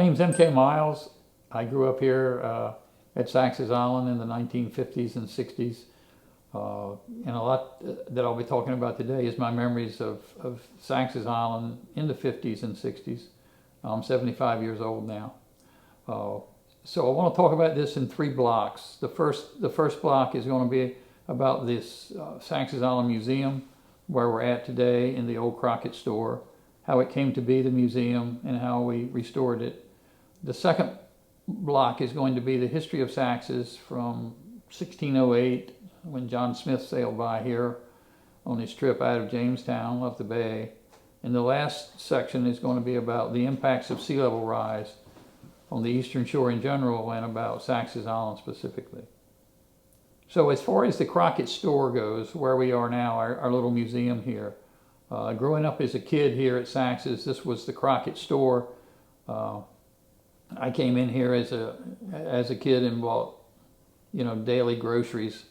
name's M.K. Miles. I grew up here at Saxis Island in the 1950s and 60s. And a lot that I'll be talking about today is my memories of Saxis Island in the 50s and 60s. I'm 75 years old now. So I want to talk about this in 3 blocks. The first block is going to be about this Saxis Island Museum, where we're at today in the old Crockett store, how it came to be the museum and how we restored it. The second block is going to be the history of Saxis from 1608, when John Smith sailed by here on his trip out of Jamestown up the bay. And the last section is going to be about the impacts of sea level rise on the Eastern Shore in general and about Saxis Island specifically. So as far as the Crockett store goes, where we are now, our little museum here, growing up as a kid here at Saxis, this was the Crockett store. I came in here as a kid and bought, daily groceries.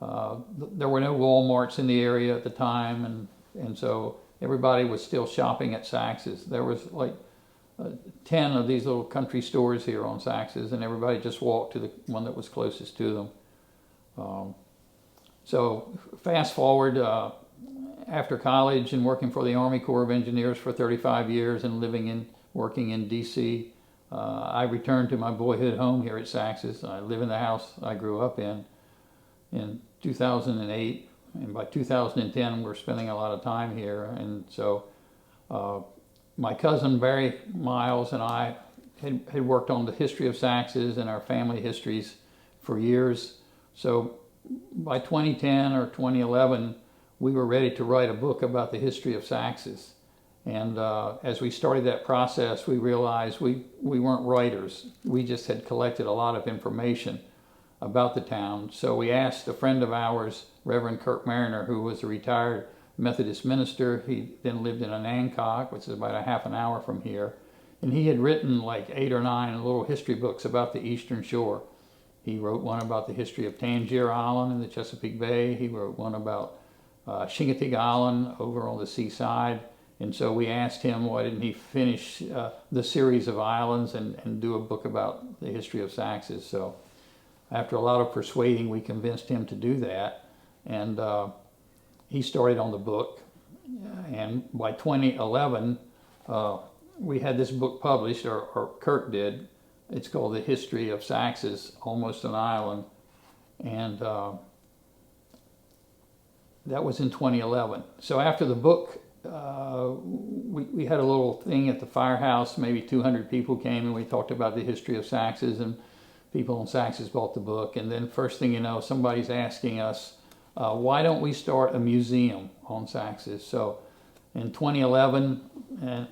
There were no Walmarts in the area at the time, and so everybody was still shopping at Saxis. There was like 10 of these little country stores here on Saxis, and everybody just walked to the one that was closest to them. So fast forward, after college and working for the Army Corps of Engineers for 35 years and working in D.C., I returned to my boyhood home here at Saxis. I live in the house I grew up in 2008, and by 2010 we're spending a lot of time here. And so my cousin Barry Miles and I had worked on the history of Saxis and our family histories for years. So by 2010 or 2011 we were ready to write a book about the history of Saxis. And as we started that process, we realized we weren't writers. We just had collected a lot of information about the town. So we asked a friend of ours, Reverend Kirk Mariner, who was a retired Methodist minister. He then lived in Anancock, which is about a half an hour from here. And he had written like 8 or 9 little history books about the Eastern Shore. He wrote one about the history of Tangier Island in the Chesapeake Bay. He wrote one about Chincoteague Island over on the seaside. And so we asked him why didn't he finish the series of islands and do a book about the history of Saxis. So after a lot of persuading, we convinced him to do that. And he started on the book. And by 2011, we had this book published, or Kirk did. It's called The History of Saxis, Almost an Island. And that was in 2011. So after the book, we had a little thing at the firehouse. Maybe 200 people came and we talked about the history of Saxis, and people in Saxis bought the book. And then first thing you know, somebody's asking us, why don't we start a museum on Saxis? So in 2011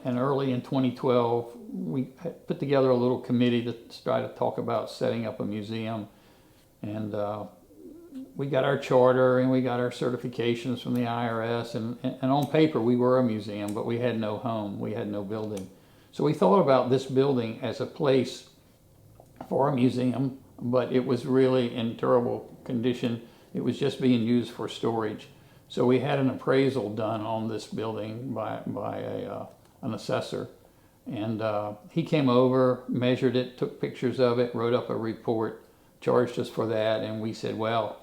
and early in 2012, we put together a little committee to try to talk about setting up a museum. And we got our charter and we got our certifications from the IRS, and on paper we were a museum, but we had no home, we had no building. So we thought about this building as a place for a museum, but it was really in terrible condition. It was just being used for storage. So we had an appraisal done on this building by an assessor, and he came over, measured it, took pictures of it, wrote up a report, charged us for that, and we said, well,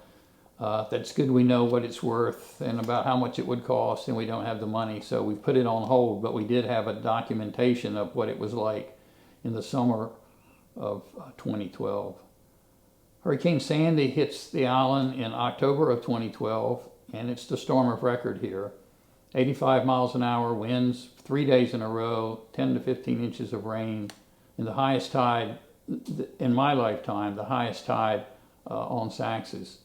that's good, we know what it's worth and about how much it would cost, and we don't have the money, so we put it on hold. But we did have a documentation of what it was like in the summer of 2012. Hurricane Sandy hits the island in October of 2012, and it's the storm of record here. 85 miles an hour winds, 3 days in a row, 10 to 15 inches of rain, and the highest tide, in my lifetime, the highest tide on Saxis.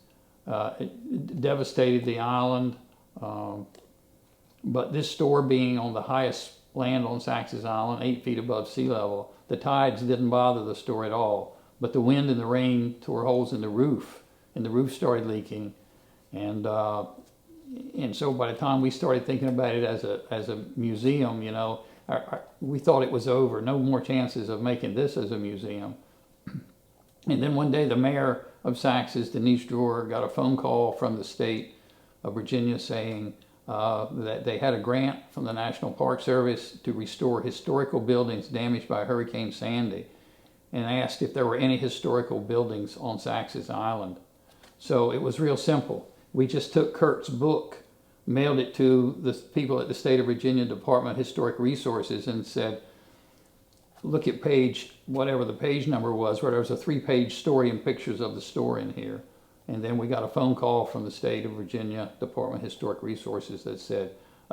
It devastated the island, but this store being on the highest land on Saxis Island, 8 feet above sea level, the tides didn't bother the store at all. But the wind and the rain tore holes in the roof, and the roof started leaking. And so by the time we started thinking about it as a museum, we thought it was over. No more chances of making this as a museum. And then one day the mayor of Saxis, Denise Drewer, got a phone call from the state of Virginia saying, that they had a grant from the National Park Service to restore historical buildings damaged by Hurricane Sandy, and asked if there were any historical buildings on Saxis Island. So it was real simple. We just took Kurt's book, mailed it to the people at the State of Virginia Department of Historic Resources, and said, look at page, whatever the page number was, where there was a 3-page story and pictures of the store in here. And then we got a phone call from the State of Virginia Department of Historic Resources that said,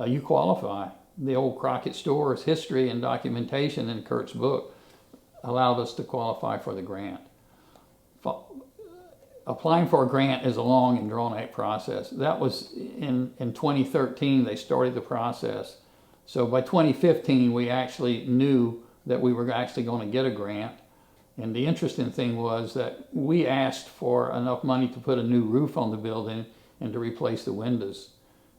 you qualify. The old Crockett store's history and documentation in Kurt's book allowed us to qualify for the grant. Applying for a grant is a long and drawn-out process. That was in 2013, they started the process. So by 2015, we actually knew that we were actually going to get a grant. And the interesting thing was that we asked for enough money to put a new roof on the building and to replace the windows.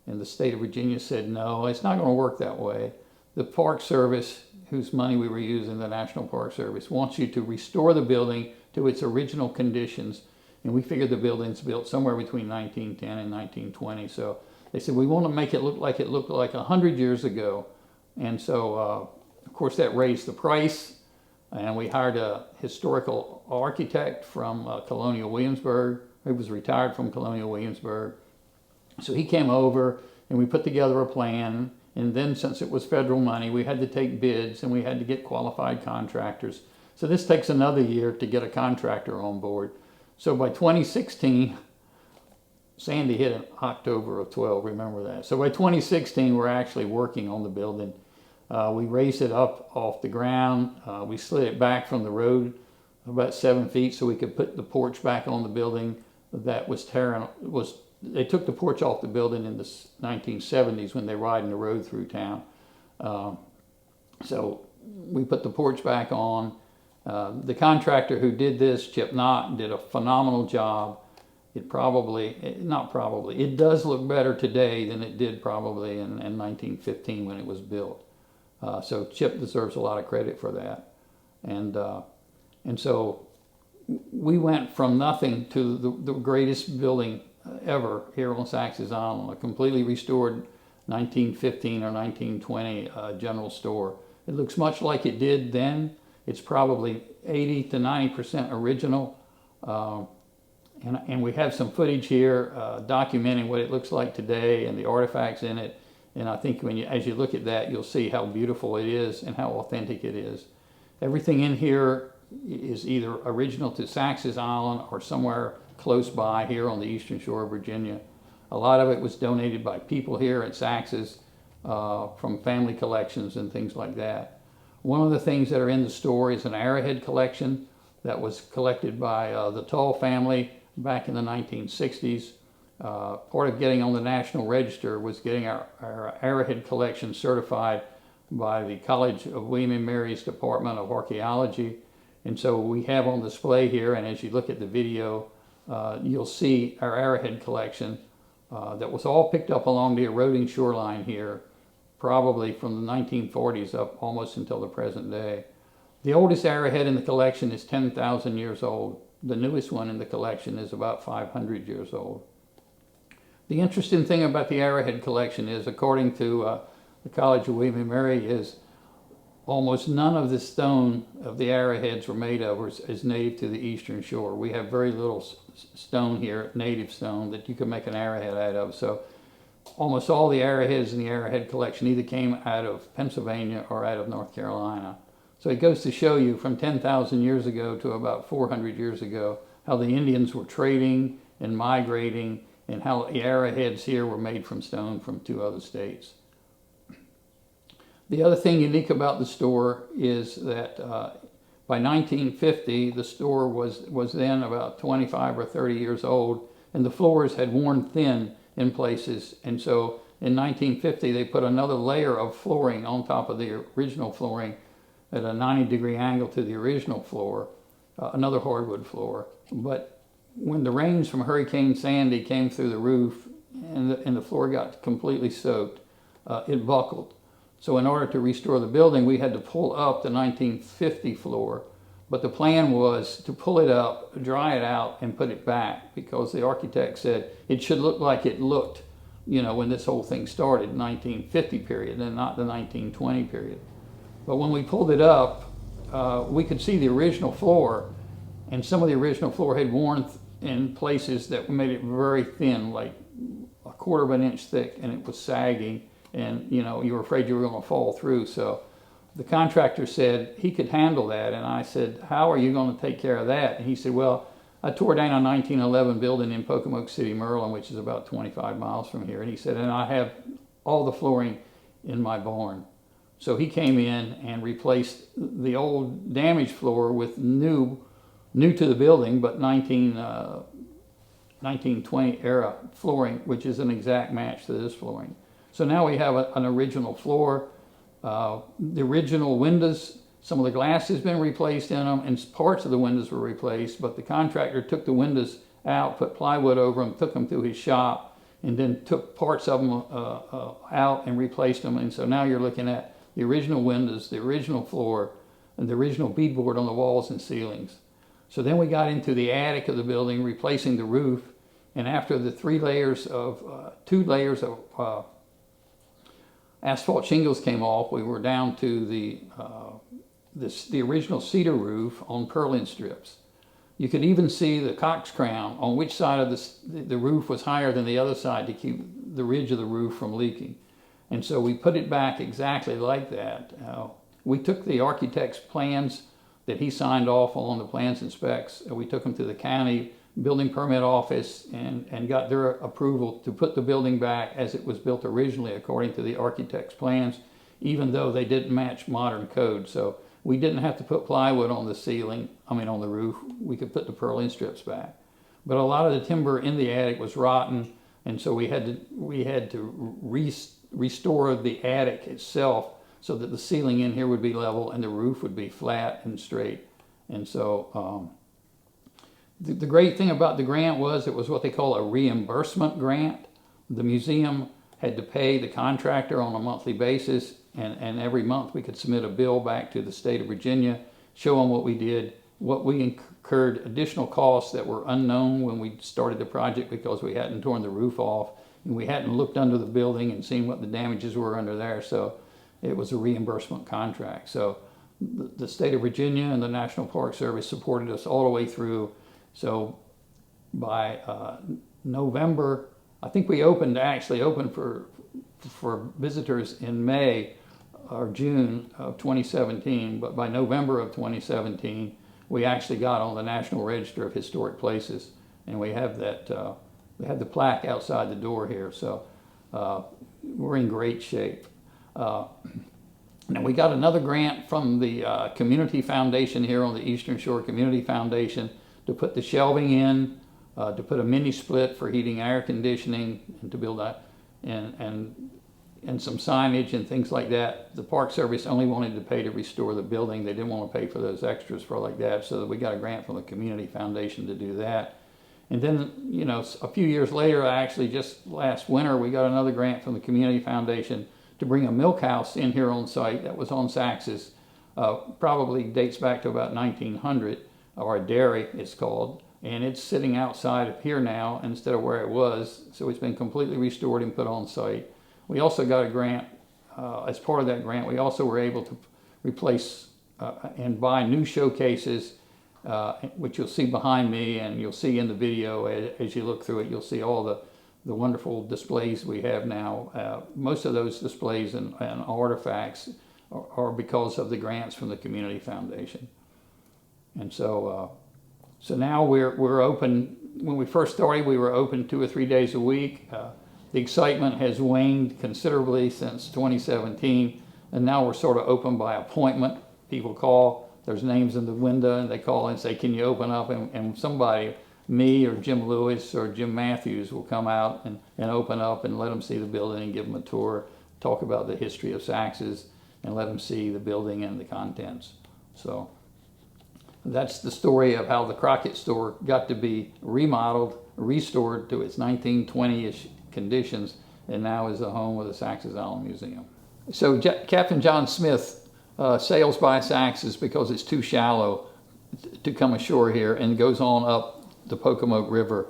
And the state of Virginia said, no, it's not going to work that way. The Park Service, whose money we were using, the National Park Service, wants you to restore the building to its original conditions. And we figured the building's built somewhere between 1910 and 1920. So they said, we want to make it look like 100 years ago. And so, of course, that raised the price. And we hired a historical architect from Colonial Williamsburg, who was retired from Colonial Williamsburg. So he came over and we put together a plan. And then since it was federal money, we had to take bids and we had to get qualified contractors. So this takes another year to get a contractor on board. So by 2016, Sandy hit in October of 12, remember that. So by 2016, we're actually working on the building. We raised it up off the ground. We slid it back from the road about 7 feet so we could put the porch back on the building that was they took the porch off the building in the 1970s when they widened the road through town. So we put the porch back on. The contractor who did this, Chip Knott, did a phenomenal job. It does look better today than it did probably in 1915 when it was built. So Chip deserves a lot of credit for that. And so we went from nothing to the greatest building ever here on Saxis Island, a completely restored 1915 or 1920 general store. It looks much like it did then. It's probably 80 to 90% original. And we have some footage here documenting what it looks like today and the artifacts in it. And I think as you look at that, you'll see how beautiful it is and how authentic it is. Everything in here is either original to Saxis Island or somewhere close by here on the eastern shore of Virginia. A lot of it was donated by people here at Saxis from family collections and things like that. One of the things that are in the store is an arrowhead collection that was collected by the Tull family back in the 1960s. Part of getting on the National Register was getting our arrowhead collection certified by the College of William & Mary's Department of Archaeology. And so we have on display here, and as you look at the video, you'll see our arrowhead collection that was all picked up along the eroding shoreline here, probably from the 1940s up almost until the present day. The oldest arrowhead in the collection is 10,000 years old. The newest one in the collection is about 500 years old. The interesting thing about the arrowhead collection is, according to the College of William & Mary, is almost none of the stone of the arrowheads were made of is native to the eastern shore. We have very little stone here, native stone, that you can make an arrowhead out of. So almost all the arrowheads in the arrowhead collection either came out of Pennsylvania or out of North Carolina. So it goes to show you from 10,000 years ago to about 400 years ago how the Indians were trading and migrating, and how the arrowheads here were made from stone from 2 other states. The other thing unique about the store is that by 1950, the store was then about 25 or 30 years old, and the floors had worn thin in places. And so in 1950, they put another layer of flooring on top of the original flooring at a 90-degree angle to the original floor, another hardwood floor. But when the rains from Hurricane Sandy came through the roof and the floor got completely soaked, it buckled. So in order to restore the building, we had to pull up the 1950 floor. But the plan was to pull it up, dry it out, and put it back, because the architect said it should look like it looked when this whole thing started, 1950 period, and not the 1920 period. But when we pulled it up, we could see the original floor, and some of the original floor had worn in places that made it very thin, like a quarter of an inch thick, and it was sagging, and you were afraid you were going to fall through. So the contractor said he could handle that, and I said, how are you going to take care of that? And he said, well, I tore down a 1911 building in Pocomoke City, Maryland, which is about 25 miles from here. And he said, and I have all the flooring in my barn. So he came in and replaced the old damaged floor with new to the building, but 1920 era flooring, which is an exact match to this flooring. So now we have an original floor. The original windows, some of the glass has been replaced in them, and parts of the windows were replaced, but the contractor took the windows out, put plywood over them, took them through his shop, and then took parts of them out and replaced them. And so now you're looking at the original windows, the original floor, and the original beadboard on the walls and ceilings. So then we got into the attic of the building, replacing the roof, and after the 2 layers of asphalt shingles came off, we were down to the original cedar roof on purlin strips. You could even see the cox crown on which side of the roof was higher than the other side to keep the ridge of the roof from leaking. And so we put it back exactly like that. We took the architect's plans that he signed off on, the plans and specs, and we took them to the county building permit office and got their approval to put the building back as it was built originally according to the architect's plans, even though they didn't match modern code. So we didn't have to put plywood on the ceiling, on the roof. We could put the purlin strips back. But a lot of the timber in the attic was rotten, and so we had to restore the attic itself so that the ceiling in here would be level and the roof would be flat and straight. And so the great thing about the grant was it was what they call a reimbursement grant. The museum had to pay the contractor on a monthly basis, and every month we could submit a bill back to the state of Virginia, show them what we did, what we incurred additional costs that were unknown when we started the project because we hadn't torn the roof off and we hadn't looked under the building and seen what the damages were under there. So it was a reimbursement contract. So the state of Virginia and the National Park Service supported us all the way through. So by November, I think we actually opened for visitors in May or June of 2017, but by November of 2017, we actually got on the National Register of Historic Places, and we have that. We have the plaque outside the door here, so we're in great shape. Now we got another grant from the Community Foundation here on the Eastern Shore Community Foundation to put the shelving in, to put a mini split for heating, air conditioning, and to build that, and some signage and things like that. The Park Service only wanted to pay to restore the building. They didn't want to pay for those extras for like that, so we got a grant from the Community Foundation to do that. And then, a few years later, actually just last winter, we got another grant from the Community Foundation to bring a milk house in here on site that was on Saxis. Probably dates back to about 1900, or a dairy it's called. And it's sitting outside of here now instead of where it was. So it's been completely restored and put on site. We also got a grant, as part of that grant, we also were able to replace and buy new showcases, which you'll see behind me and you'll see in the video as you look through it. You'll see all the wonderful displays we have now. Most of those displays and artifacts are because of the grants from the Community Foundation. And so now we're open. When we first started, we were open 2 or 3 days a week. The excitement has waned considerably since 2017, and now we're sort of open by appointment. People call, there's names in the window, and they call and say, can you open up? And somebody, me or Jim Lewis or Jim Matthews, will come out and open up and let them see the building and give them a tour, talk about the history of Saxis, and let them see the building and the contents. So that's the story of how the Crockett store got to be remodeled, restored to its 1920-ish conditions, and now is the home of the Saxis Island Museum. So Captain John Smith sails by Saxis because it's too shallow to come ashore here and goes on up the Pocomoke River.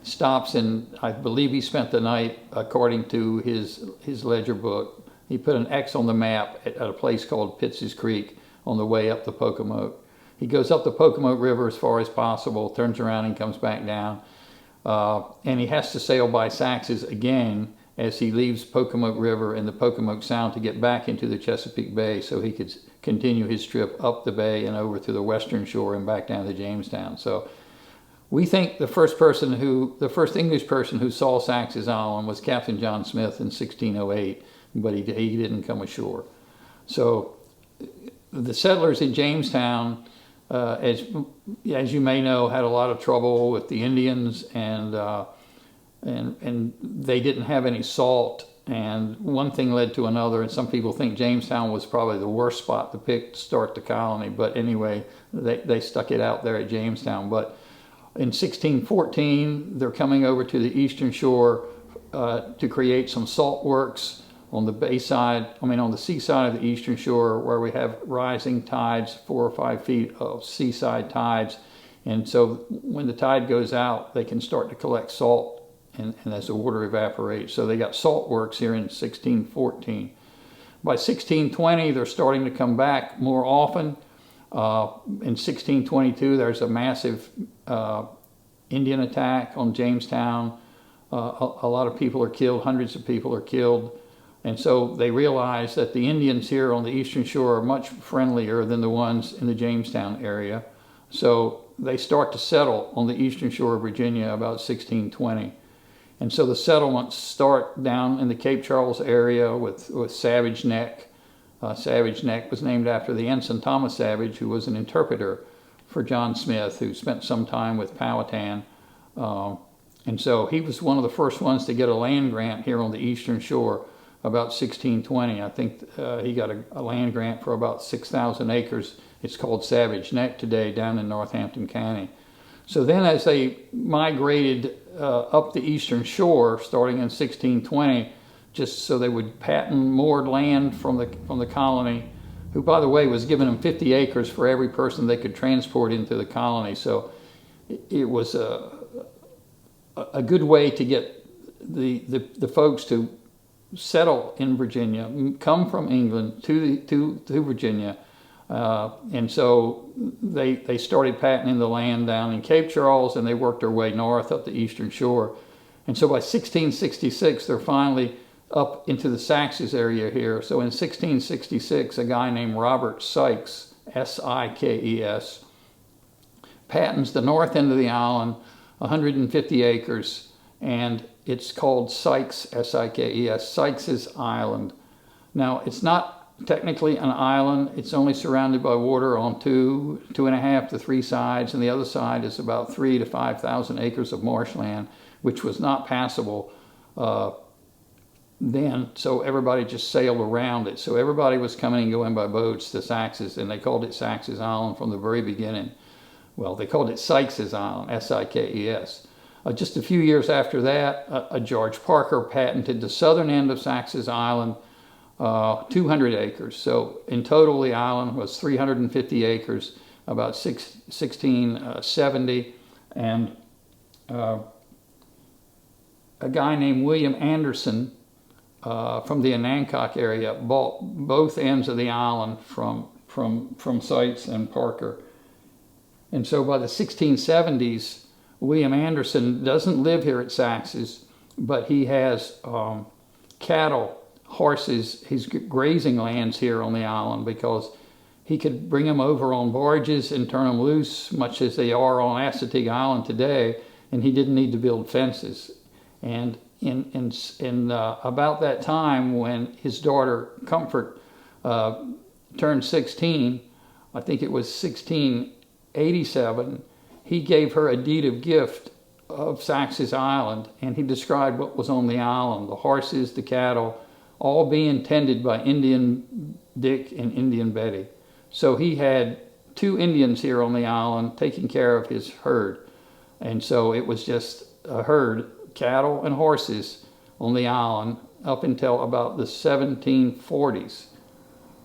stops, and I believe he spent the night, according to his ledger book. He put an X on the map at a place called Pitts's Creek on the way up the Pocomoke. He goes up the Pocomoke River as far as possible, turns around and comes back down. And he has to sail by Saxis again as he leaves Pocomoke River and the Pocomoke Sound to get back into the Chesapeake Bay so he could continue his trip up the bay and over to the western shore and back down to Jamestown. So we think the first English person who saw Saxis Island was Captain John Smith in 1608, but he didn't come ashore. So the settlers in Jamestown, as you may know, had a lot of trouble with the Indians, and they didn't have any salt, and one thing led to another, and some people think Jamestown was probably the worst spot to pick to start the colony, but anyway, they stuck it out there at Jamestown. But in 1614, they're coming over to the eastern shore to create some salt works on the on the seaside of the eastern shore, where we have rising tides, 4 or 5 feet of seaside tides. And so when the tide goes out, they can start to collect salt, and as the water evaporates. So they got salt works here in 1614. By 1620, they're starting to come back more often. In 1622, there's a massive Indian attack on Jamestown. A lot of people are killed, hundreds of people are killed. And so they realize that the Indians here on the eastern shore are much friendlier than the ones in the Jamestown area. So they start to settle on the eastern shore of Virginia about 1620. And so the settlements start down in the Cape Charles area with Savage Neck. Savage Neck was named after the ensign Thomas Savage, who was an interpreter for John Smith, who spent some time with Powhatan. And so he was one of the first ones to get a land grant here on the eastern shore about 1620. I think he got a land grant for about 6,000 acres. It's called Savage Neck today, down in Northampton County. So then as they migrated up the eastern shore, starting in 1620, just so they would patent more land from the colony, who, by the way, was giving them 50 acres for every person they could transport into the colony. So it was a good way to get the folks to settle in Virginia, come from England to Virginia. And so they started patenting the land down in Cape Charles, and they worked their way north up the eastern shore. And so by 1666, they're finally up into the Saxis area here. So in 1666, a guy named Robert Sykes, S-I-K-E-S, patents the north end of the island, 150 acres, and it's called Sykes, S-I-K-E-S, Sykes's Island. Now, it's not technically an island. It's only surrounded by water on 2.5 to 3 sides, and the other side is about 3,000 to 5,000 acres of marshland, which was not passable then, so everybody just sailed around it. So everybody was coming and going by boats to Saxis, and they called it Saxis Island from the very beginning. Well, they called it Sykes's Island, S-I-K-E-S. Just a few years after that, George Parker patented the southern end of Saxis Island, 200 acres. So in total, the island was 350 acres, about 1670, and a guy named William Anderson from the Anancock area bought both ends of the island from Sykes and Parker. And so by the 1670s, William Anderson doesn't live here at Saxis, but he has cattle, horses, his grazing lands here on the island, because he could bring them over on barges and turn them loose, much as they are on Assateague Island today, and he didn't need to build fences. And in about that time, when his daughter Comfort turned 16, I think it was 1687, he gave her a deed of gift of Saxis Island, and he described what was on the island, the horses, the cattle, all being tended by Indian Dick and Indian Betty. So he had 2 Indians here on the island taking care of his herd. And so it was just a herd, cattle and horses, on the island up until about the 1740s.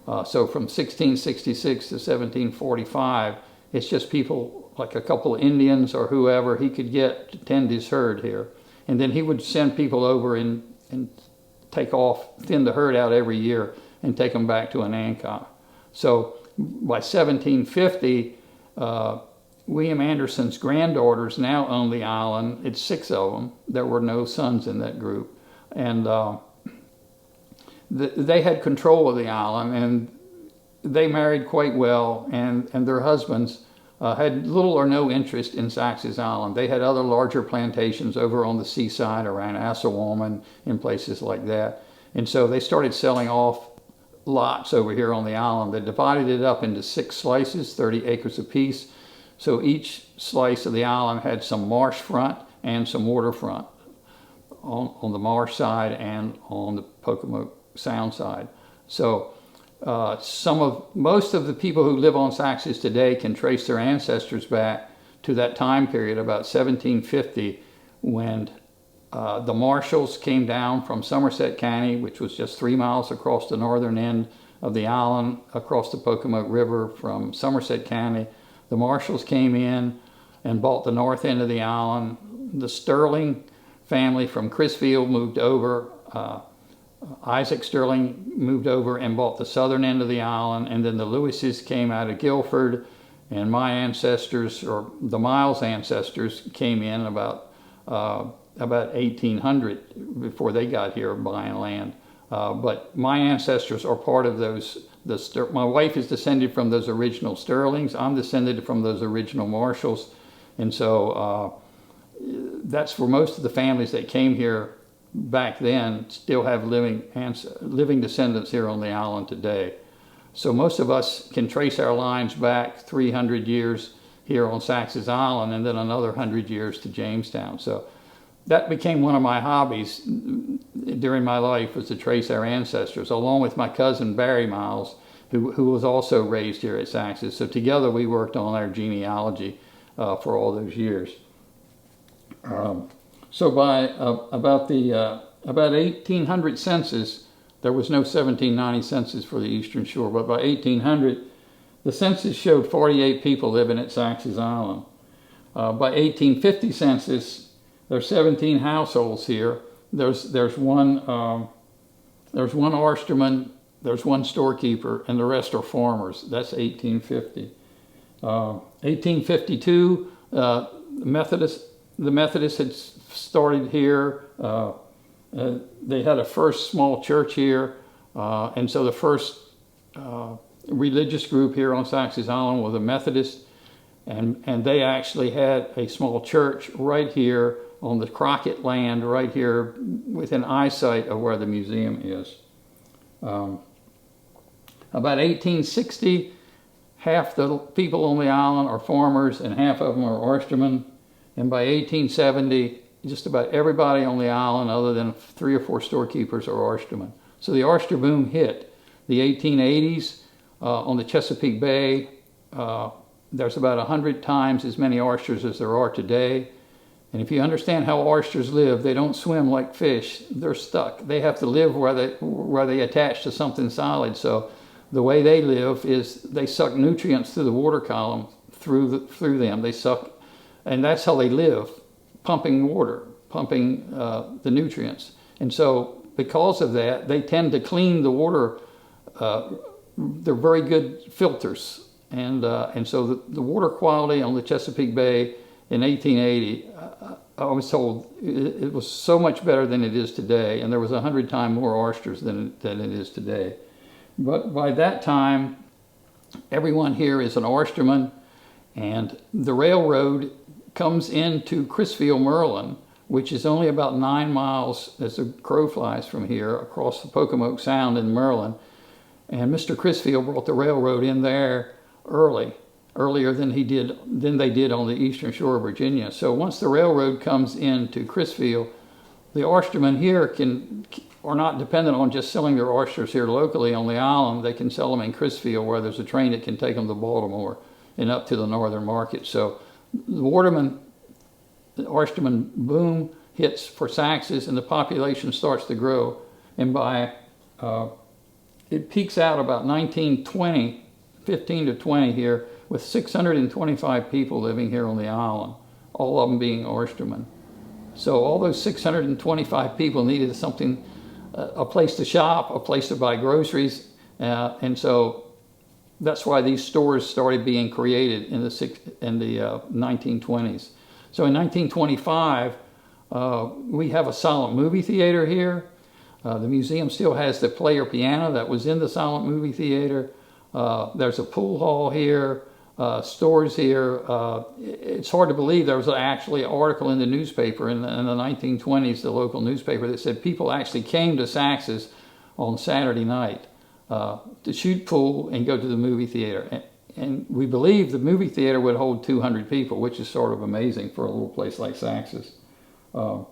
So from 1666 to 1745, it's just people like a couple of Indians or whoever he could get to tend his herd here. And then he would send people over and thin the herd out every year and take them back to Anankai. So by 1750, William Anderson's granddaughters now own the island. It's 6 of them. There were no sons in that group. And they had control of the island, and they married quite well, and their husbands had little or no interest in Saxis Island. They had other larger plantations over on the seaside around Assawaram and in places like that. And so they started selling off lots over here on the island. They divided it up into 6 slices, 30 acres apiece. So each slice of the island had some marsh front and some waterfront on the marsh side and on the Pocomoke Sound side. So most of the people who live on Saxis today can trace their ancestors back to that time period, about 1750, when the Marshalls came down from Somerset County, which was just 3 miles across the northern end of the island, across the Pocomoke River from Somerset County. The Marshalls came in and bought the north end of the island. The Sterling family from Crisfield moved over. Isaac Sterling moved over and bought the southern end of the island, and then the Lewises came out of Guilford, and my ancestors, or the Miles ancestors, came in about 1800 before they got here buying land. But my ancestors are part of those. My wife is descended from those original Sterlings. I'm descended from those original Marshalls, and so that's for most of the families that came here back then still have living descendants here on the island today. So most of us can trace our lines back 300 years here on Saxis Island, and then another 100 years to Jamestown. So that became one of my hobbies during my life, was to trace our ancestors, along with my cousin Barry Miles, who was also raised here at Saxis. So together we worked on our genealogy for all those years. So by about 1800 census, there was no 1790 census for the Eastern Shore, but by 1800, the census showed 48 people living at Saxis Island. By 1850 census, there's 17 households here. There's one oysterman, there's one storekeeper, and the rest are farmers. That's 1850. 1852, the Methodists had started here. They had a first small church here, and so the first religious group here on Saxis Island was the Methodists, and they actually had a small church right here on the Crockett land, right here within eyesight of where the museum is. About 1860, half the people on the island are farmers and half of them are oystermen. And by 1870, just about everybody on the island, other than 3 or 4 storekeepers, are oystermen. So the oyster boom hit. The 1880s on the Chesapeake Bay, there's about 100 times as many oysters as there are today. And if you understand how oysters live, they don't swim like fish. They're stuck. They have to live where they attach to something solid. So the way they live is they suck nutrients through the water column through them. They suck. And that's how they live, pumping water, pumping the nutrients. And so because of that, they tend to clean the water. They're very good filters. And so the water quality on the Chesapeake Bay in 1880, I was told it was so much better than it is today. And there was 100 times more oysters than it is today. But by that time, everyone here is an oysterman. And the railroad comes into Crisfield, Maryland, which is only about 9 miles as the crow flies from here across the Pocomoke Sound in Maryland. And Mr. Crisfield brought the railroad in there earlier than they did on the Eastern Shore of Virginia. So once the railroad comes into Crisfield, the oystermen here are not dependent on just selling their oysters here locally on the island. They can sell them in Crisfield, where there's a train that can take them to Baltimore and up to the northern market. So the oysterman boom hits for Saxis, and the population starts to grow. And it peaks out about 1920, 15 to 20 here, with 625 people living here on the island, all of them being oystermen. So all those 625 people needed something, a place to shop, a place to buy groceries, and so that's why these stores started being created in the 1920s. So in 1925, we have a silent movie theater here. The museum still has the player piano that was in the silent movie theater. There's a pool hall here, stores here. It's hard to believe there was actually an article in the newspaper in the 1920s, the local newspaper, that said people actually came to Saxis on Saturday night to shoot pool and go to the movie theater. And we believe the movie theater would hold 200 people, which is sort of amazing for a little place like Saxis. The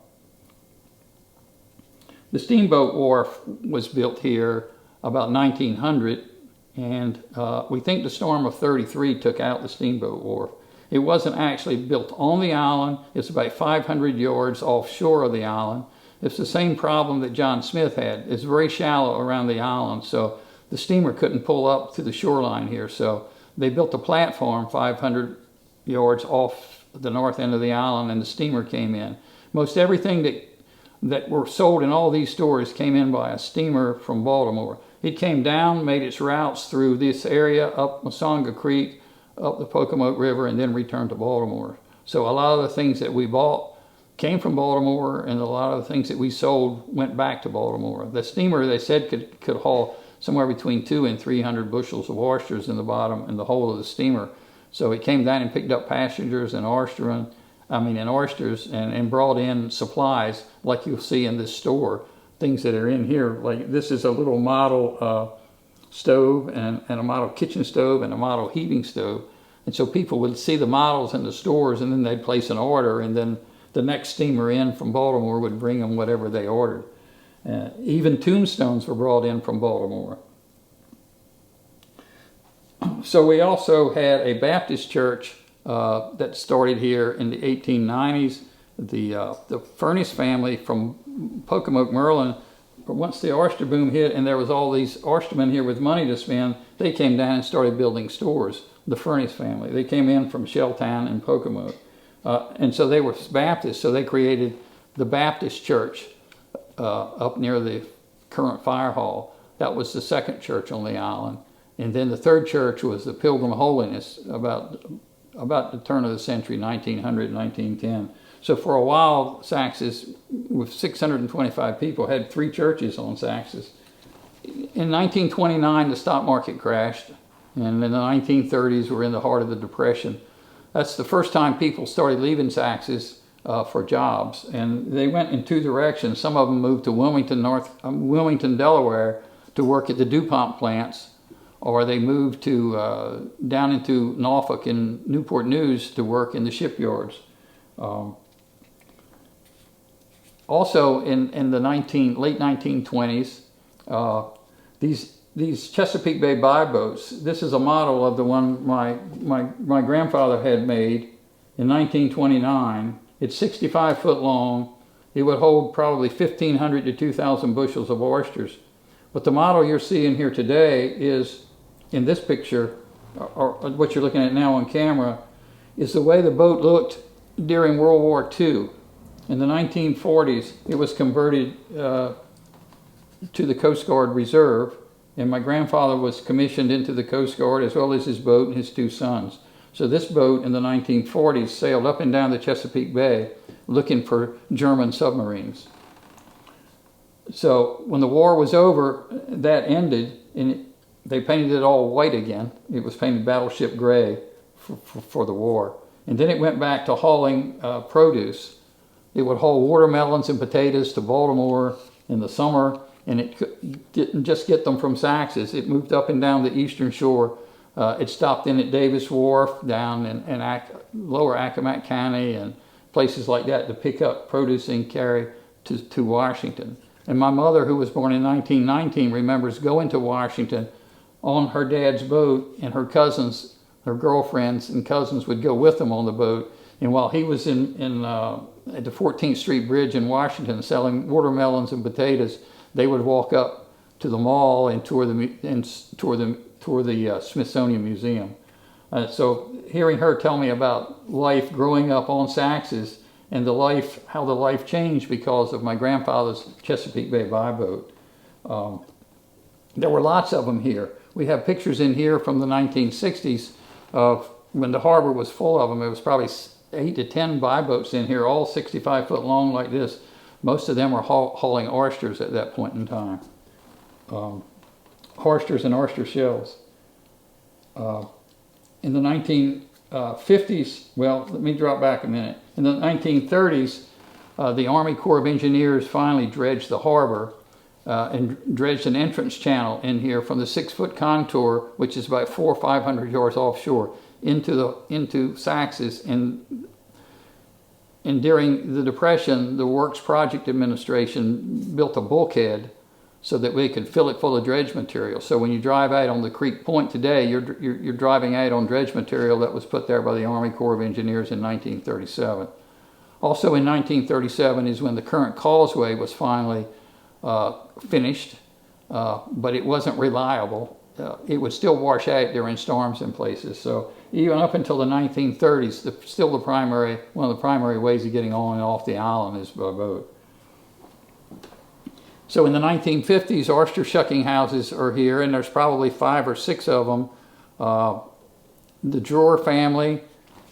steamboat wharf was built here about 1900, and we think the storm of 33 took out the steamboat wharf. It wasn't actually built on the island. It's about 500 yards offshore of the island. It's the same problem that John Smith had. It's very shallow around the island, so the steamer couldn't pull up to the shoreline here. So they built a platform 500 yards off the north end of the island, and the steamer came in. Most everything that were sold in all these stores came in by a steamer from Baltimore. It came down, made its routes through this area, up Masonga Creek, up the Pocomoke River, and then returned to Baltimore. So a lot of the things that we bought came from Baltimore, and a lot of the things that we sold went back to Baltimore. The steamer, they said, could haul somewhere between 200 and 300 bushels of oysters in the bottom and the whole of the steamer. So it came down and picked up passengers and oysters and brought in supplies like you'll see in this store. Things that are in here, like this is a little model stove and a model kitchen stove and a model heating stove. And so people would see the models in the stores, and then they'd place an order, and then the next steamer in from Baltimore would bring them whatever they ordered. Even tombstones were brought in from Baltimore. So we also had a Baptist church that started here in the 1890s. The Furnace family from Pocomoke, Maryland, once the oyster boom hit and there was all these oystermen here with money to spend, they came down and started building stores. The Furnace family, they came in from Shelltown and Pocomoke. And so they were Baptists, so they created the Baptist church up near the current fire hall. That was the second church on the island. And then the third church was the Pilgrim Holiness about the turn of the century, 1900, 1910. So for a while, Saxis, with 625 people, had 3 churches on Saxis. In 1929, the stock market crashed, and in the 1930s, we're in the heart of the Depression. That's the first time people started leaving Saxis for jobs, and they went in 2 directions. Some of them moved to Wilmington, Delaware, to work at the DuPont plants, or they moved to down into Norfolk and Newport News to work in the shipyards. Also, in the late 1920s, these Chesapeake Bay buy boats. This is a model of the one my grandfather had made in 1929. It's 65 foot long. It would hold probably 1,500 to 2,000 bushels of oysters. But the model you're seeing here today is, in this picture, or what you're looking at now on camera, is the way the boat looked during World War II. In the 1940s, it was converted to the Coast Guard Reserve, and my grandfather was commissioned into the Coast Guard as well as his boat and his 2 sons. So this boat in the 1940s sailed up and down the Chesapeake Bay looking for German submarines. So when the war was over, that ended, and they painted it all white again. It was painted battleship gray for the war. And then it went back to hauling produce. It would haul watermelons and potatoes to Baltimore in the summer, and it didn't just get them from Saxis. It moved up and down the eastern shore. It stopped in at Davis Wharf, down in lower Accomack County, and places like that to pick up produce and carry to Washington. And my mother, who was born in 1919, remembers going to Washington on her dad's boat, and her cousins, her girlfriends and cousins would go with them on the boat. And while he was at the 14th Street Bridge in Washington selling watermelons and potatoes, they would walk up to the mall and tour the Smithsonian Museum. So hearing her tell me about life growing up on Saxis and how the life changed because of my grandfather's Chesapeake Bay boat. There were lots of them here. We have pictures in here from the 1960s of when the harbor was full of them. It was probably 8 to 10 boats in here, all 65 foot long like this. Most of them were hauling oysters at that point in time. Oysters and oyster shells. In the 1950s, well, let me drop back a minute. In the 1930s, the Army Corps of Engineers finally dredged the harbor and dredged an entrance channel in here from the 6-foot contour, which is about 400 or 500 yards offshore, into Saxis. And during the Depression, the Works Project Administration built a bulkhead so that we could fill it full of dredge material. So when you drive out on the Creek Point today, you're driving out on dredge material that was put there by the Army Corps of Engineers in 1937. Also in 1937 is when the current causeway was finally finished, but it wasn't reliable. It would still wash out during storms in places. So even up until the 1930s, one of the primary ways of getting on and off the island is by boat. So in the 1950s, oyster shucking houses are here, and there's probably 5 or 6 of them. The Drawer family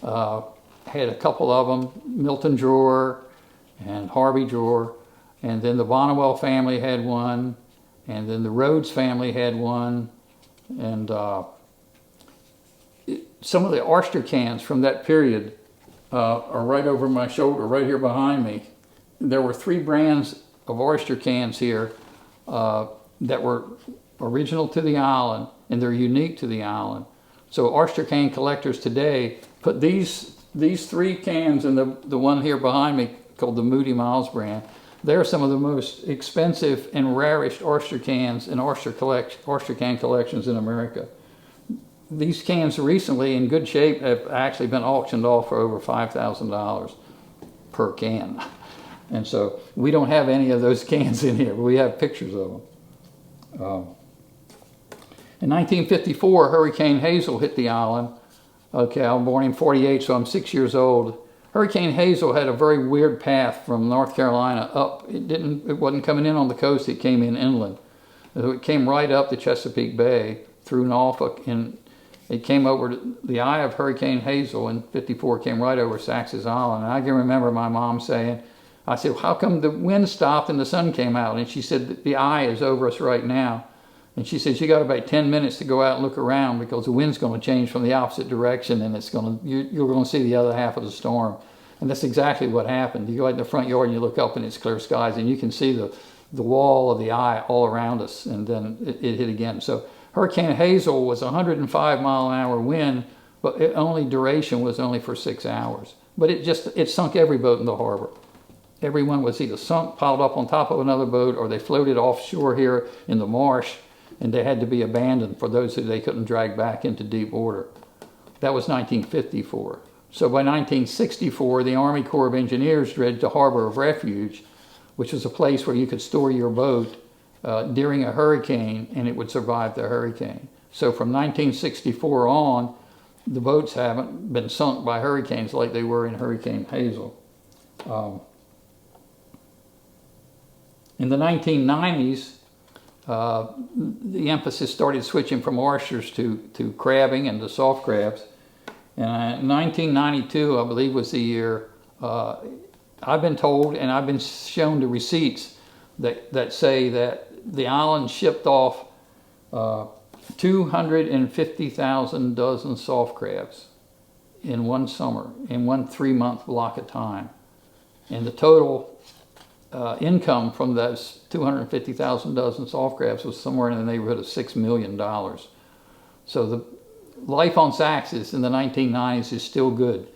had a couple of them, Milton Drawer and Harvey Drawer, and then the Bonnewell family had one, and then the Rhodes family had one, and some of the oyster cans from that period are right over my shoulder, right here behind me. There were 3 brands of oyster cans here that were original to the island, and they're unique to the island. So oyster can collectors today put these 3 cans and the one here behind me called the Moody Miles brand. They're some of the most expensive and rarest oyster cans and oyster can collections in America. These cans recently, in good shape, have actually been auctioned off for over $5,000 per can. And so we don't have any of those cans in here, but we have pictures of them. In 1954, Hurricane Hazel hit the island. Okay, I was born in 48, so I'm 6 years old. Hurricane Hazel had a very weird path from North Carolina up. It wasn't coming in on the coast, it came in inland. So it came right up the Chesapeake Bay through Norfolk, and it came over the eye of Hurricane Hazel in 54, came right over Saxis Island. And I can remember my mom saying, I said, how come the wind stopped and the sun came out? And she said, the eye is over us right now. And she said, you got about 10 minutes to go out and look around because the wind's going to change from the opposite direction, and you're going to see the other half of the storm. And that's exactly what happened. You go out in the front yard and you look up and it's clear skies, and you can see the wall of the eye all around us, and then it hit again. So Hurricane Hazel was 105-mile-an-hour wind, but its only duration was only for 6 hours. But it sunk every boat in the harbor. Everyone was either sunk, piled up on top of another boat, or they floated offshore here in the marsh, and they had to be abandoned for those who they couldn't drag back into deep water. That was 1954. So by 1964, the Army Corps of Engineers dredged a harbor of refuge, which was a place where you could store your boat during a hurricane, and it would survive the hurricane. So from 1964 on, the boats haven't been sunk by hurricanes like they were in Hurricane Hazel. In the 1990s, the emphasis started switching from oysters to crabbing and to soft crabs. And 1992, I believe, was the year, I've been told, and I've been shown the receipts that say that the island shipped off 250,000 dozen soft crabs in one summer, in one 3-month block of time. And the total income from those 250,000 dozen soft crabs was somewhere in the neighborhood of $6 million. So the life on Saxis in the 1990s is still good.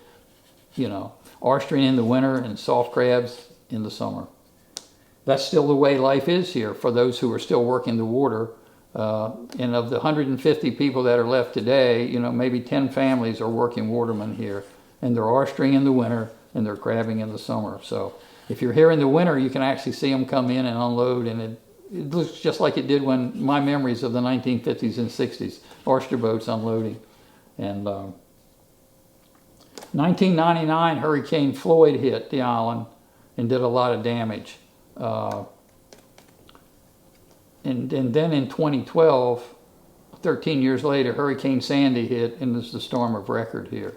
You know, oystering in the winter and soft crabs in the summer. That's still the way life is here for those who are still working the water. And of the 150 people that are left today, you know, maybe 10 families are working watermen here. And they're oystering in the winter and they're crabbing in the summer. So if you're here in the winter, you can actually see them come in and unload, and it looks just like it did when my memories of the 1950s and 60s, oyster boats unloading. And 1999, Hurricane Floyd hit the island and did a lot of damage. And then in 2012, 13 years later, Hurricane Sandy hit, and this is the storm of record here.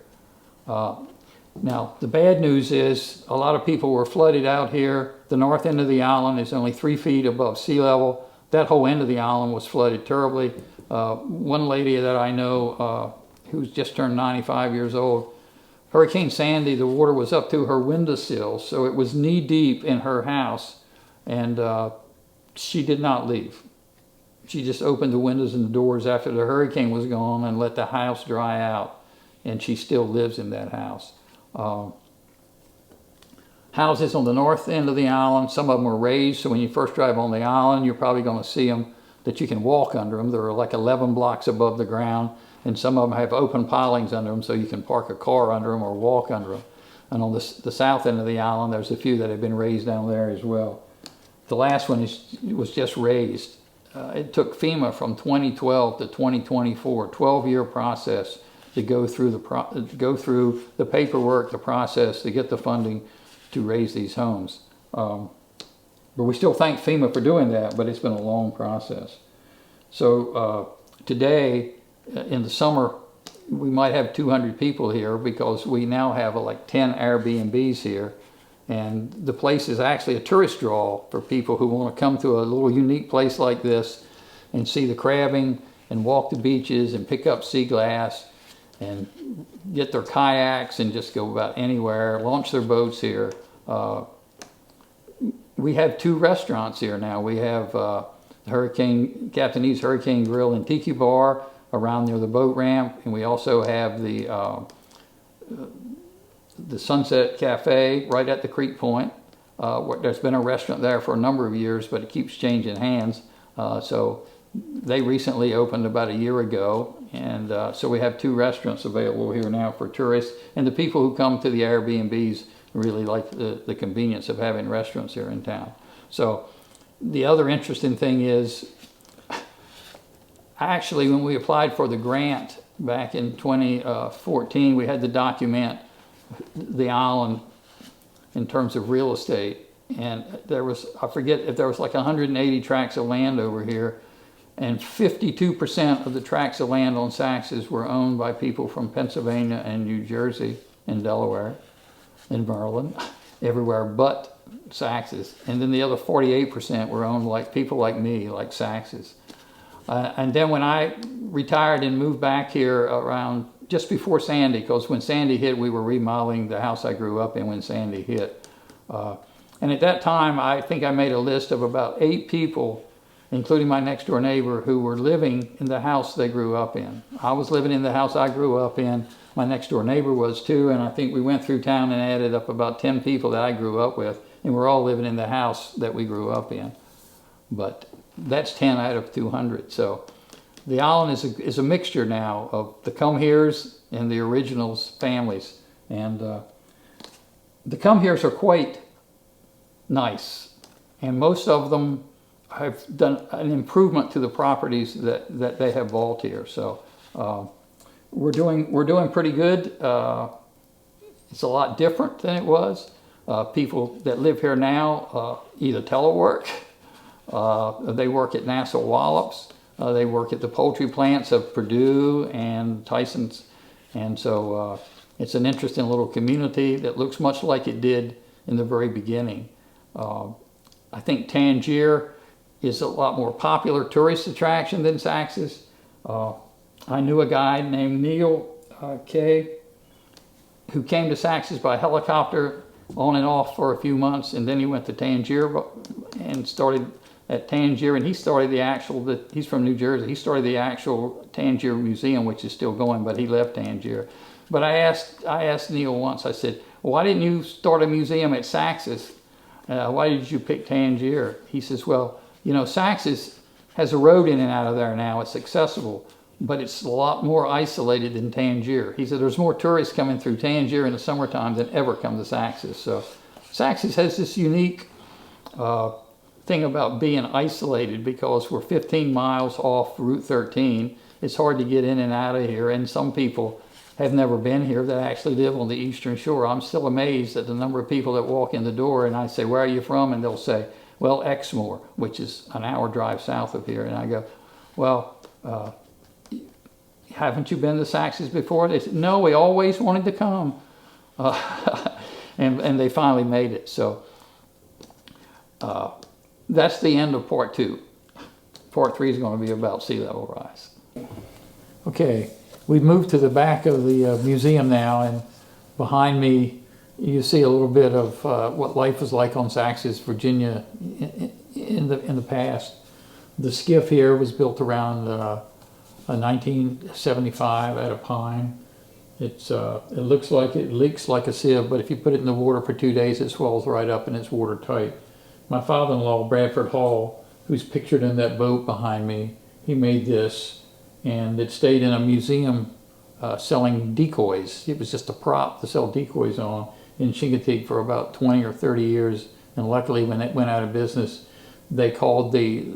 Now, the bad news is a lot of people were flooded out here. The north end of the island is only 3 feet above sea level. That whole end of the island was flooded terribly. One lady that I know who's just turned 95 years old, Hurricane Sandy, the water was up to her windowsill, so it was knee deep in her house, and she did not leave. She just opened the windows and the doors after the hurricane was gone and let the house dry out, and she still lives in that house. Houses on the north end of the island, some of them were raised, so when you first drive on the island, you're probably going to see them that you can walk under them. They're like 11 blocks above the ground, and some of them have open pilings under them, so you can park a car under them or walk under them. And on the south end of the island, there's a few that have been raised down there as well. The last one was just raised. It took FEMA from 2012 to 2024, 12-year process to go through the paperwork, the process to get the funding to raise these homes. But we still thank FEMA for doing that, but it's been a long process. So today, in the summer, we might have 200 people here because we now have like 10 Airbnbs here. And the place is actually a tourist draw for people who want to come to a little unique place like this and see the crabbing and walk the beaches and pick up sea glass and get their kayaks and just go about anywhere, launch their boats here. We have 2 restaurants here now. We have Captain E's Hurricane Grill and Tiki Bar around near the boat ramp, and we also have the Sunset Cafe right at the creek point. There's been a restaurant there for a number of years, but it keeps changing hands. So they recently opened about a year ago, and so we have 2 restaurants available here now for tourists. And the people who come to the Airbnbs really like the convenience of having restaurants here in town. So the other interesting thing is, actually, when we applied for the grant back in 2014, we had to document the island in terms of real estate, and there was, I forget if there was like 180 tracts of land over here, and 52% of the tracts of land on Saxis were owned by people from Pennsylvania and New Jersey and Delaware and Maryland, everywhere but Saxis. And then the other 48% were owned like people like me, like Saxis. And then when I retired and moved back here around just before Sandy, because when Sandy hit, we were remodeling the house I grew up in when Sandy hit. And at that time, I think I made a list of about 8 people, including my next door neighbor, who were living in the house they grew up in. I was living in the house I grew up in. My next door neighbor was too, and I think we went through town and added up about 10 people that I grew up with, and we're all living in the house that we grew up in. But that's 10 out of 200. So the island is a mixture now of the come-heres and the originals families. And the come-heres are quite nice. And most of them have done an improvement to the properties that they have bought here. So we're doing pretty good. It's a lot different than it was. People that live here now either telework, they work at NASA Wallops, they work at the poultry plants of Purdue and Tyson's, and so it's an interesting little community that looks much like it did in the very beginning. I think Tangier is a lot more popular tourist attraction than Saxis. I knew a guy named Neil Kay who came to Saxis by helicopter on and off for a few months, and then he went to Tangier and started at Tangier, and he started the actual, he's from New Jersey, he started the actual Tangier Museum, which is still going, but he left Tangier. But I asked Neil once, I said, why didn't you start a museum at Saxis? Why did you pick Tangier? He says, well, you know, Saxis has a road in and out of there now, it's accessible, but it's a lot more isolated than Tangier. He said there's more tourists coming through Tangier in the summertime than ever come to Saxis. So Saxis has this unique thing about being isolated because we're 15 miles off Route 13. It's hard to get in and out of here, and some people have never been here that actually live on the Eastern Shore. I'm still amazed at the number of people that walk in the door and I say, where are you from? And they'll say, well, Exmoor, which is an hour drive south of here. And I go, well, haven't you been to Saxis before? They said, no, we always wanted to come. And they finally made it. So that's the end of part 2. Part 3 is going to be about sea level rise. Okay, we've moved to the back of the museum now, and behind me you see a little bit of what life was like on Saxis, Virginia in the past. The skiff here was built around 1975 out of pine. It looks like it leaks like a sieve, but if you put it in the water for 2 days, it swells right up and it's watertight. My father-in-law, Bradford Hall, who's pictured in that boat behind me, he made this, and it stayed in a museum selling decoys. It was just a prop to sell decoys on in Chincoteague for about 20 or 30 years, and luckily when it went out of business, they called the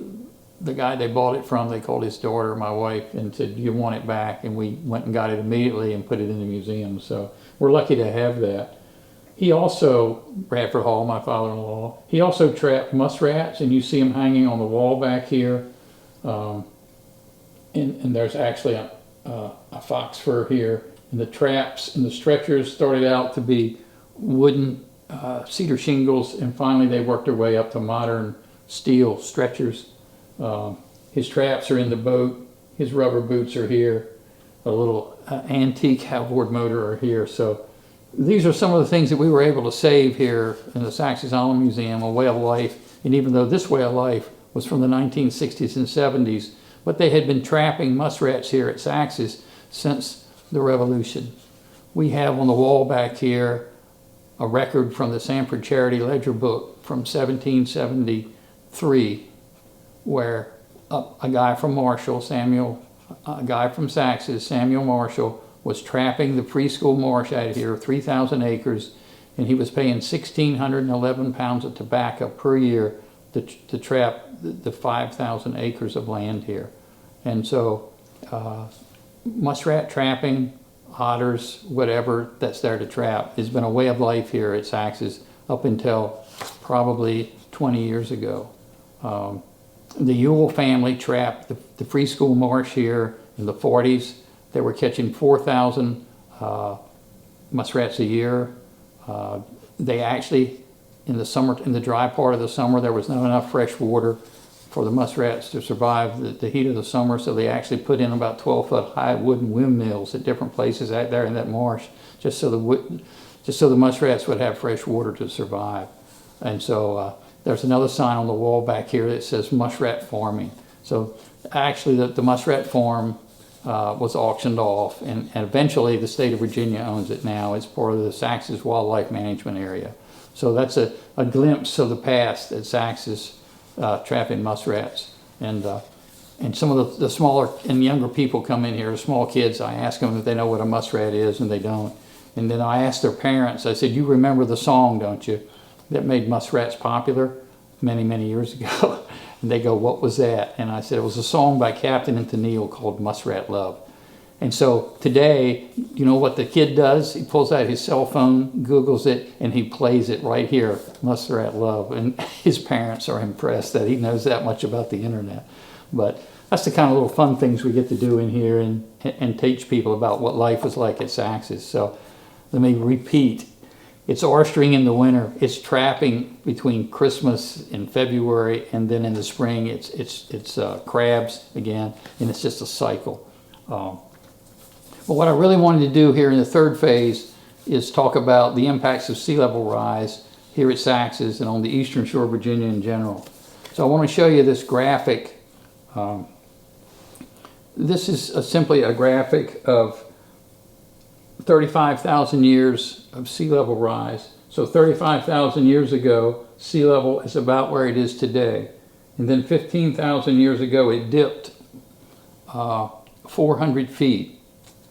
guy they bought it from, they called his daughter, my wife, and said, do you want it back? And we went and got it immediately and put it in the museum. So we're lucky to have that. He also, Bradford Hall, my father-in-law, he also trapped muskrats, and you see them hanging on the wall back here. And there's actually a fox fur here. And the traps and the stretchers started out to be wooden cedar shingles, and finally they worked their way up to modern steel stretchers. His traps are in the boat. His rubber boots are here. A little antique outboard motor are here. So these are some of the things that we were able to save here in the Saxis Island Museum, a way of life. And even though this way of life was from the 1960s and 70s, but they had been trapping muskrats here at Saxis since the Revolution. We have on the wall back here a record from the Sanford Charity Ledger book from 1773, where a guy from Marshall, a guy from Saxis, Samuel Marshall, was trapping the preschool marsh out of here, 3,000 acres, and he was paying 1,611 pounds of tobacco per year to trap the 5,000 acres of land here. And so muskrat trapping, otters, whatever that's there to trap, has been a way of life here at Saxis up until probably 20 years ago. The Ewell family trapped the preschool marsh here in the 40s. They were catching 4,000 muskrats a year. They actually, in the summer, in the dry part of the summer, there was not enough fresh water for the muskrats to survive the heat of the summer, so they actually put in about 12-foot high wooden windmills at different places out there in that marsh, just so the muskrats would have fresh water to survive. And so there's another sign on the wall back here that says muskrat farming. So actually the muskrat farm was auctioned off, and eventually the state of Virginia owns it now. It's part of the Saxis Wildlife Management Area. So that's a glimpse of the past at Saxis, trapping muskrats. And some of the smaller and younger people come in here, small kids, I ask them if they know what a muskrat is, and they don't. And then I asked their parents, I said, you remember the song, don't you, that made muskrats popular many, many years ago? And they go, what was that? And I said, it was a song by Captain and Tennille called Muskrat Love. And so today, you know what the kid does? He pulls out his cell phone, Googles it, and he plays it right here, Muskrat Love. And his parents are impressed that he knows that much about the internet. But that's the kind of little fun things we get to do in here and teach people about what life was like at Saxis. So let me repeat. It's oystering in the winter. It's trapping between Christmas and February, and then in the spring it's crabs again, and it's just a cycle. But what I really wanted to do here in the third phase is talk about the impacts of sea level rise here at Saxis and on the Eastern Shore of Virginia in general. So I want to show you this graphic. This is simply a graphic of 35,000 years of sea level rise. So 35,000 years ago, sea level is about where it is today. And then 15,000 years ago, it dipped 400 feet.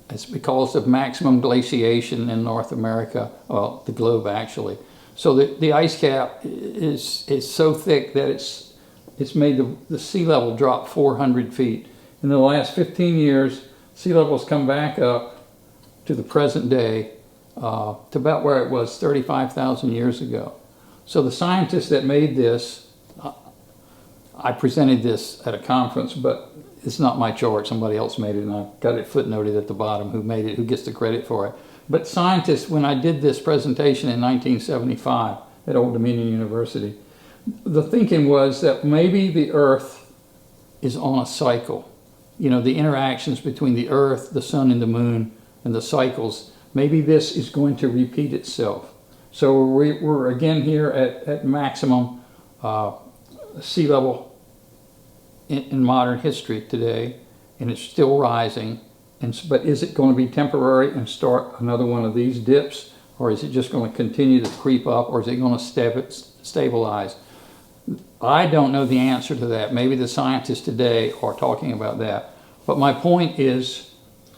It's because of maximum glaciation in North America, well, the globe actually. So the ice cap is so thick that it's made the sea level drop 400 feet. In the last 15 years, sea level's come back up to the present day, to about where it was 35,000 years ago. So the scientists that made this, I presented this at a conference, but it's not my chart. Somebody else made it, and I've got it footnoted at the bottom who made it, who gets the credit for it. But scientists, when I did this presentation in 1975 at Old Dominion University, the thinking was that maybe the Earth is on a cycle. You know, the interactions between the Earth, the Sun, and the Moon, and the cycles, maybe this is going to repeat itself. So we're again here at maximum sea level in modern history today, and it's still rising. But is it going to be temporary and start another one of these dips, or is it just going to continue to creep up, or is it going to stabilize? I don't know the answer to that. Maybe the scientists today are talking about that. But my point is,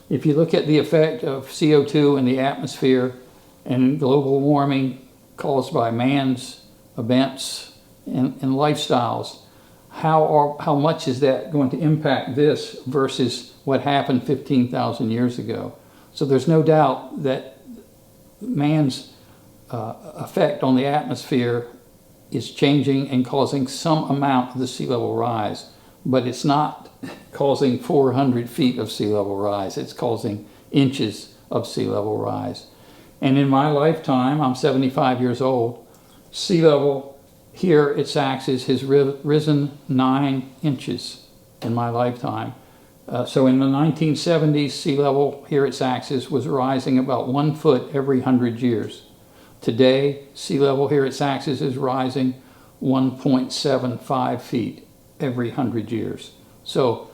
if you look at the effect of CO2 in the atmosphere and global warming caused by man's events and lifestyles, how much is that going to impact this versus what happened 15,000 years ago? So there's no doubt that man's effect on the atmosphere is changing and causing some amount of the sea level rise, but it's not causing 400 feet of sea level rise. It's causing inches of sea level rise. And in my lifetime, I'm 75 years old, sea level here at Saxis has risen 9 inches in my lifetime. So in the 1970s, sea level here at Saxis was rising about 1 foot every 100 years. Today, sea level here at Saxis is rising 1.75 feet every 100 years. So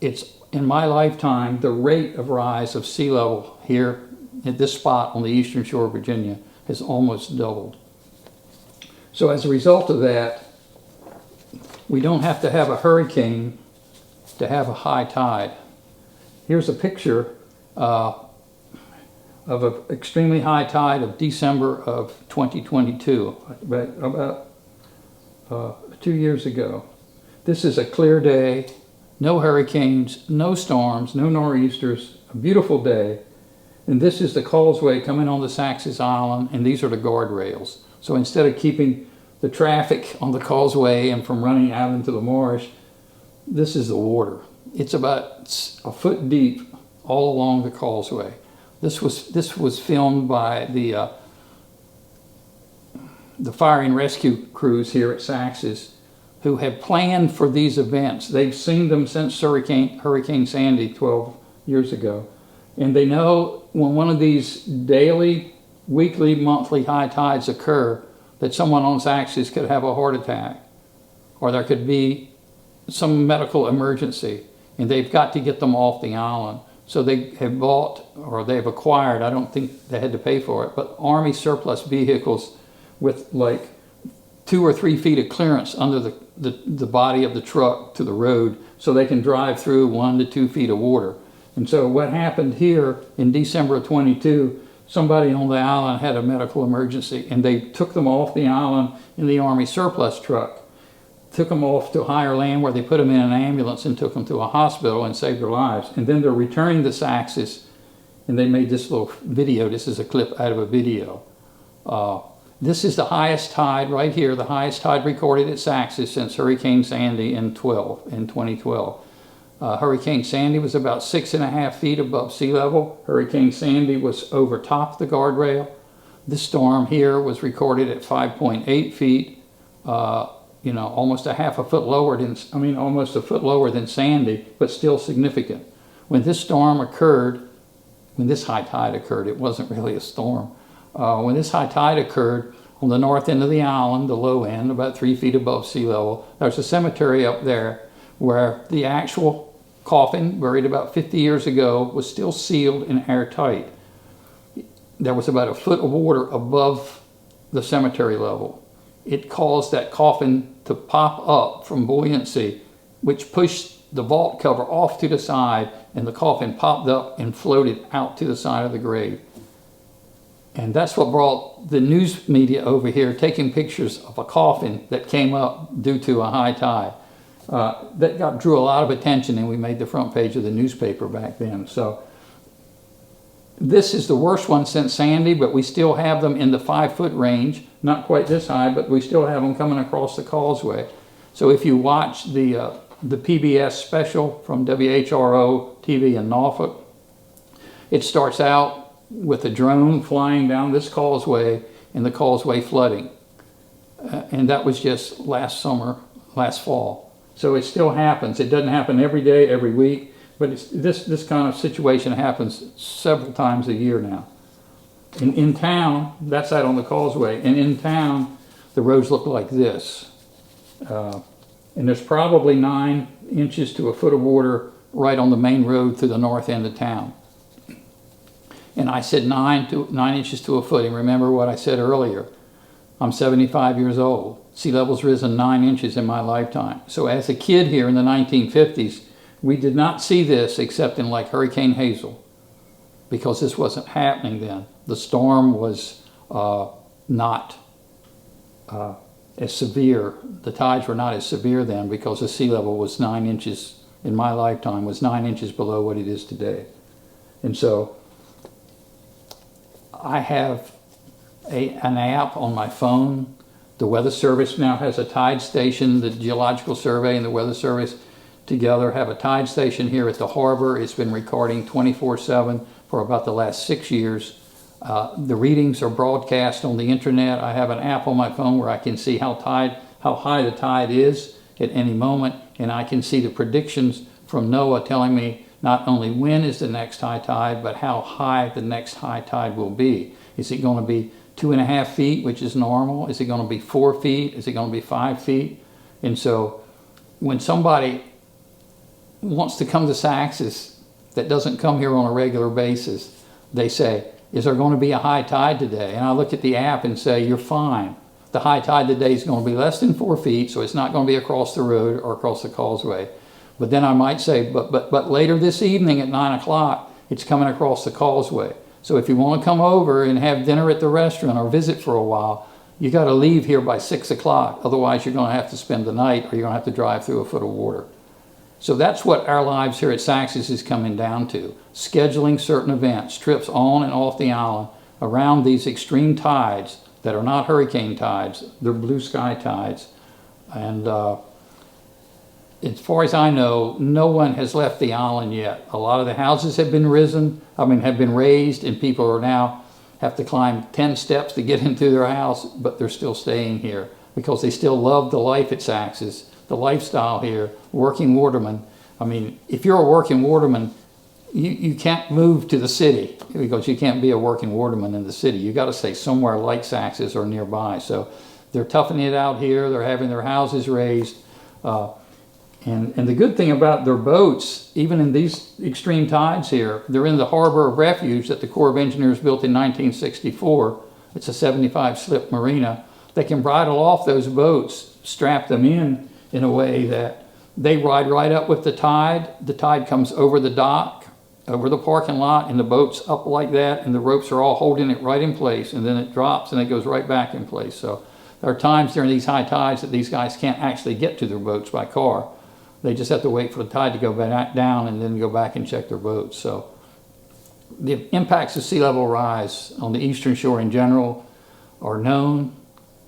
it's, in my lifetime, the rate of rise of sea level here at this spot on the eastern shore of Virginia has almost doubled. So as a result of that, we don't have to have a hurricane to have a high tide. Here's a picture of an extremely high tide of December of 2022, about 2 years ago. This is a clear day, no hurricanes, no storms, no nor'easters, a beautiful day. And this is the causeway coming on the Saxis Island, and these are the guardrails. So instead of keeping the traffic on the causeway and from running out into the marsh, this is the water. It's about a foot deep all along the causeway. This was filmed by the fire and rescue crews here at Saxis, who have planned for these events. They've seen them since Hurricane Sandy 12 years ago. And they know when one of these daily, weekly, monthly high tides occur, that someone on Saxis could have a heart attack, or there could be some medical emergency, and they've got to get them off the island. So they have bought, or they've acquired, I don't think they had to pay for it, but Army surplus vehicles with like 2 or 3 feet of clearance under the body of the truck to the road, so they can drive through 1 to 2 feet of water. And so what happened here in December of 22, somebody on the island had a medical emergency, and they took them off the island in the Army surplus truck, took them off to higher land where they put them in an ambulance and took them to a hospital and saved their lives. And then they're returning to Saxis, and they made this little video. This is a clip out of a video. This is the highest tide right here, the highest tide recorded at Saxis since Hurricane Sandy in 2012. Hurricane Sandy was about 6.5 feet above sea level. Hurricane Sandy was over top the guardrail. This storm here was recorded at 5.8 feet, almost a foot lower than Sandy, but still significant. When this storm occurred, when this high tide occurred, it wasn't really a storm. When this high tide occurred on the north end of the island, the low end, about 3 feet above sea level, there's a cemetery up there where the actual coffin, buried about 50 years ago, was still sealed and airtight. There was about a foot of water above the cemetery level. It caused that coffin to pop up from buoyancy, which pushed the vault cover off to the side, and the coffin popped up and floated out to the side of the grave. And that's what brought the news media over here, taking pictures of a coffin that came up due to a high tide. That drew a lot of attention, and we made the front page of the newspaper back then. So This is the worst one since Sandy, but we still have them in the 5-foot range. Not quite this high, but we still have them coming across the causeway. So if you watch the PBS special from WHRO TV in Norfolk, it starts out with a drone flying down this causeway and the causeway flooding. And that was just last fall. So it still happens. It doesn't happen every day, every week, but this kind of situation happens several times a year now. In town, that's out on the causeway, and in town, the roads look like this. And there's probably 9 inches to a foot of water right on the main road through the north end of town. And I said 9 inches to a foot, and remember what I said earlier. I'm 75 years old. Sea level's risen 9 inches in my lifetime. So as a kid here in the 1950s, we did not see this except in like Hurricane Hazel, because this wasn't happening then. The storm was not as severe. The tides were not as severe then because the sea level was 9 inches, in my lifetime, was 9 inches below what it is today. And so I have an app on my phone. The Weather Service now has a tide station. The Geological Survey and the Weather Service together have a tide station here at the harbor. It's been recording 24/7 for about the last 6 years. The readings are broadcast on the internet. I have an app on my phone where I can see how high the tide is at any moment, and I can see the predictions from NOAA telling me not only when is the next high tide, but how high the next high tide will be. Is it going to be 2.5 feet, which is normal? Is it going to be 4 feet? Is it going to be 5 feet? And so when somebody wants to come to Saxis that doesn't come here on a regular basis, they say, is there going to be a high tide today? And I look at the app and say, you're fine. The high tide today is going to be less than 4 feet, so it's not going to be across the road or across the causeway. But then I might say, but later this evening at 9 o'clock, it's coming across the causeway. So if you want to come over and have dinner at the restaurant or visit for a while, you got to leave here by 6 o'clock. Otherwise, you're going to have to spend the night, or you're going to have to drive through a foot of water. So that's what our lives here at Saxis is coming down to. Scheduling certain events, trips on and off the island around these extreme tides that are not hurricane tides, they're blue sky tides. And as far as I know, no one has left the island yet. A lot of the houses have been raised, and people are now have to climb 10 steps to get into their house, but they're still staying here because they still love the life at Saxis, the lifestyle here, working waterman. I mean, if you're a working waterman, you can't move to the city because you can't be a working waterman in the city. You got to stay somewhere like Saxis or nearby. So they're toughing it out here. They're having their houses raised. And the good thing about their boats, even in these extreme tides here, they're in the harbor of refuge that the Corps of Engineers built in 1964. It's a 75-slip marina. They can bridle off those boats, strap them in a way that they ride right up with the tide. The tide comes over the dock, over the parking lot, and the boat's up like that, and the ropes are all holding it right in place, and then it drops and it goes right back in place. So there are times during these high tides that these guys can't actually get to their boats by car. They just have to wait for the tide to go back down and then go back and check their boats. So the impacts of sea level rise on the eastern shore in general are known,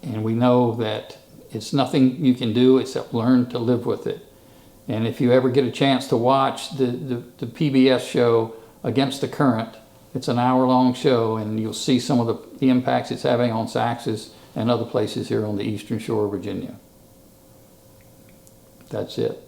and we know that it's nothing you can do except learn to live with it. And if you ever get a chance to watch the PBS show Against the Current, it's an hour-long show, and you'll see some of the impacts it's having on Saxis and other places here on the eastern shore of Virginia. That's it.